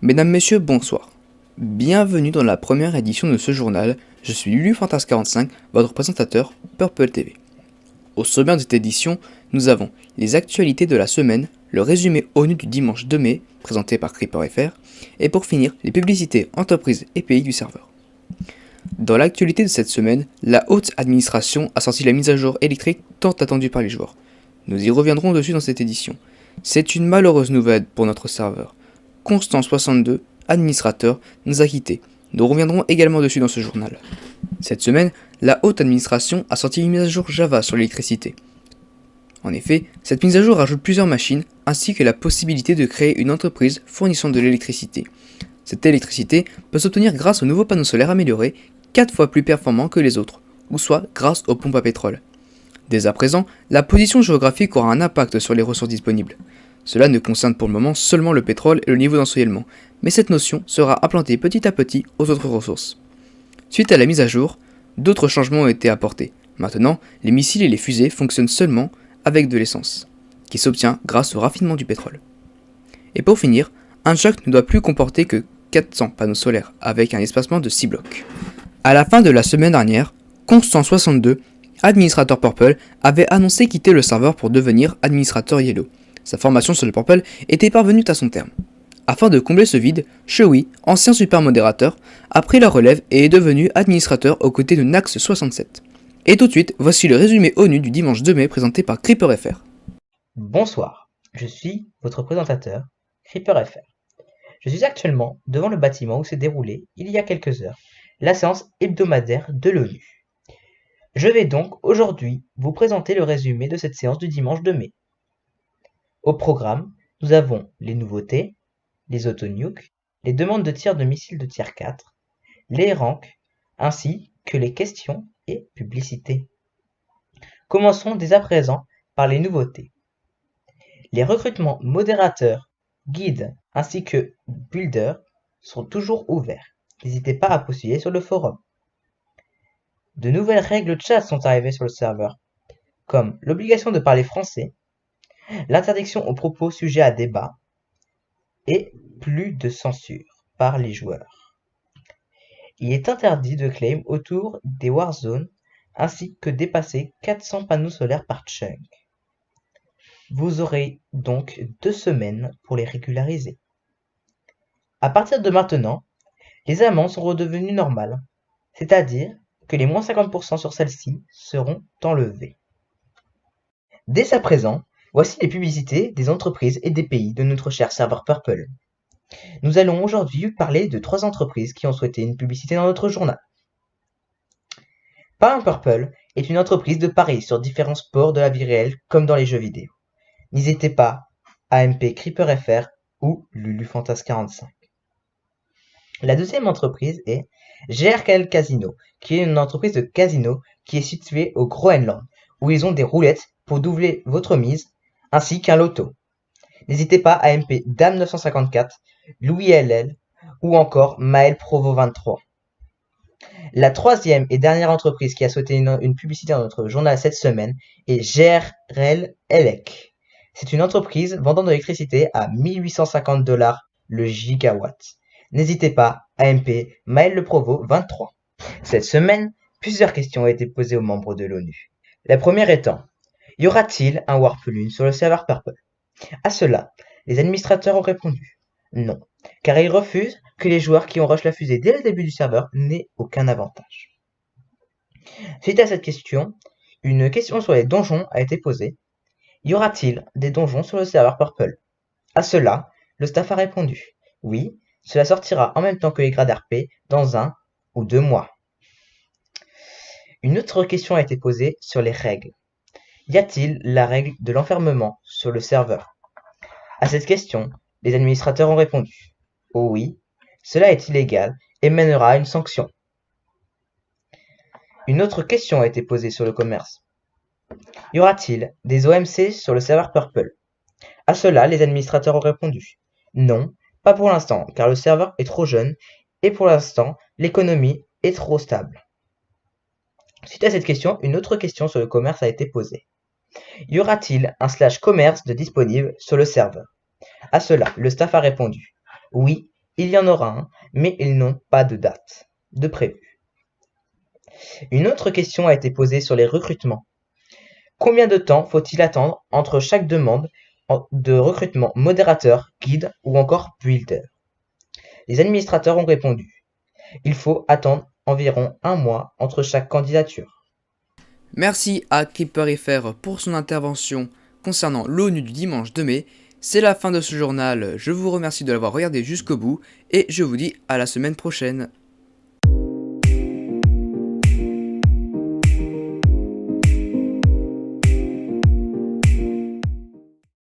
Mesdames, Messieurs, bonsoir. Bienvenue dans la première édition de ce journal. Je suis Lulufantas45, votre présentateur Purple TV. Au sommaire de cette édition, nous avons les actualités de la semaine, le résumé ONU du dimanche 2 mai, présenté par CreeperFR, et pour finir, les publicités entreprises et pays du serveur. Dans l'actualité de cette semaine, la haute administration a sorti la mise à jour électrique tant attendue par les joueurs. Nous y reviendrons dessus dans cette édition. C'est une malheureuse nouvelle pour notre serveur. Constant62, administrateur, nous a quittés. Nous reviendrons également dessus dans ce journal. Cette semaine, la haute administration a sorti une mise à jour Java sur l'électricité. En effet, cette mise à jour rajoute plusieurs machines ainsi que la possibilité de créer une entreprise fournissant de l'électricité. Cette électricité peut s'obtenir grâce aux nouveaux panneaux solaires améliorés, 4 fois plus performants que les autres, ou soit grâce aux pompes à pétrole. Dès à présent, la position géographique aura un impact sur les ressources disponibles. Cela ne concerne pour le moment seulement le pétrole et le niveau d'ensoleillement, mais cette notion sera implantée petit à petit aux autres ressources. Suite à la mise à jour, d'autres changements ont été apportés. Maintenant, les missiles et les fusées fonctionnent seulement avec de l'essence, qui s'obtient grâce au raffinement du pétrole. Et pour finir, un choc ne doit plus comporter que 400 panneaux solaires avec un espacement de 6 blocs. À la fin de la semaine dernière, Constant62, administrateur Purple, avait annoncé quitter le serveur pour devenir administrateur Yellow. Sa formation sur le Purple était parvenue à son terme. Afin de combler ce vide, Chewy, ancien super modérateur, a pris la relève et est devenu administrateur aux côtés de Nax67. Et tout de suite, voici le résumé ONU du dimanche 2 mai présenté par CreeperFR. Bonsoir, je suis votre présentateur, CreeperFR. Je suis actuellement devant le bâtiment où s'est déroulée, il y a quelques heures, la séance hebdomadaire de l'ONU. Je vais donc aujourd'hui vous présenter le résumé de cette séance du dimanche 2 mai. Au programme, nous avons les nouveautés, les auto-nukes, les demandes de tir de missiles de tier 4, les ranks, ainsi que les questions et publicités. Commençons dès à présent par les nouveautés. Les recrutements modérateurs, guides ainsi que builders sont toujours ouverts. N'hésitez pas à postuler sur le forum. De nouvelles règles chat sont arrivées sur le serveur, comme l'obligation de parler français, l'interdiction aux propos sujets à débat et plus de censure par les joueurs. Il est interdit de claim autour des warzones ainsi que dépasser 400 panneaux solaires par chunk. Vous aurez donc 2 semaines pour les régulariser. À partir de maintenant, les amendes sont redevenues normales, c'est-à-dire que les moins 50% sur celles-ci seront enlevées. Dès à présent, voici les publicités des entreprises et des pays de notre cher serveur Purple. Nous allons aujourd'hui parler de 3 entreprises qui ont souhaité une publicité dans notre journal. Palm Purple est une entreprise de paris sur différents sports de la vie réelle comme dans les jeux vidéo. N'hésitez pas à MP CreeperFR ou Lulufantas45. La deuxième entreprise est GRKL Casino, qui est une entreprise de casino qui est située au Groenland, où ils ont des roulettes pour doubler votre mise, ainsi qu'un loto. N'hésitez pas à MP Dame954, Louis LL ou encore Maël Provo23. La troisième et dernière entreprise qui a souhaité une publicité dans notre journal cette semaine est GRL Elec. C'est une entreprise vendant de l'électricité à 1850$ le gigawatt. N'hésitez pas à MP Maël Le Provo 23. Cette semaine, plusieurs questions ont été posées aux membres de l'ONU. La première étant, y aura-t-il un Warp Lune sur le serveur Purple? À cela, les administrateurs ont répondu non, car ils refusent que les joueurs qui ont rush la fusée dès le début du serveur n'aient aucun avantage. Suite à cette question, une question sur les donjons a été posée. Y aura-t-il des donjons sur le serveur Purple? À cela, le staff a répondu oui, cela sortira en même temps que les grades RP dans 1 ou 2 mois. Une autre question a été posée sur les règles. Y a-t-il la règle de l'enfermement sur le serveur? À cette question, les administrateurs ont répondu oh oui, cela est illégal et mènera à une sanction. Une autre question a été posée sur le commerce. Y aura-t-il des OMC sur le serveur Purple? À cela, les administrateurs ont répondu non, pas pour l'instant, car le serveur est trop jeune et pour l'instant, l'économie est trop stable. Suite à cette question, une autre question sur le commerce a été posée. Y aura-t-il un /commerce de disponible sur le serveur? À cela, le staff a répondu oui, Il y en aura un, mais ils n'ont pas de date de prévu. Une autre question a été posée sur les recrutements. Combien de temps faut-il attendre entre chaque demande de recrutement modérateur, guide ou encore builder? Les administrateurs ont répondu. Il faut attendre environ 1 mois entre chaque candidature. Merci à CreeperFR pour son intervention concernant l'ONU du dimanche 2 mai. C'est la fin de ce journal, je vous remercie de l'avoir regardé jusqu'au bout et je vous dis à la semaine prochaine.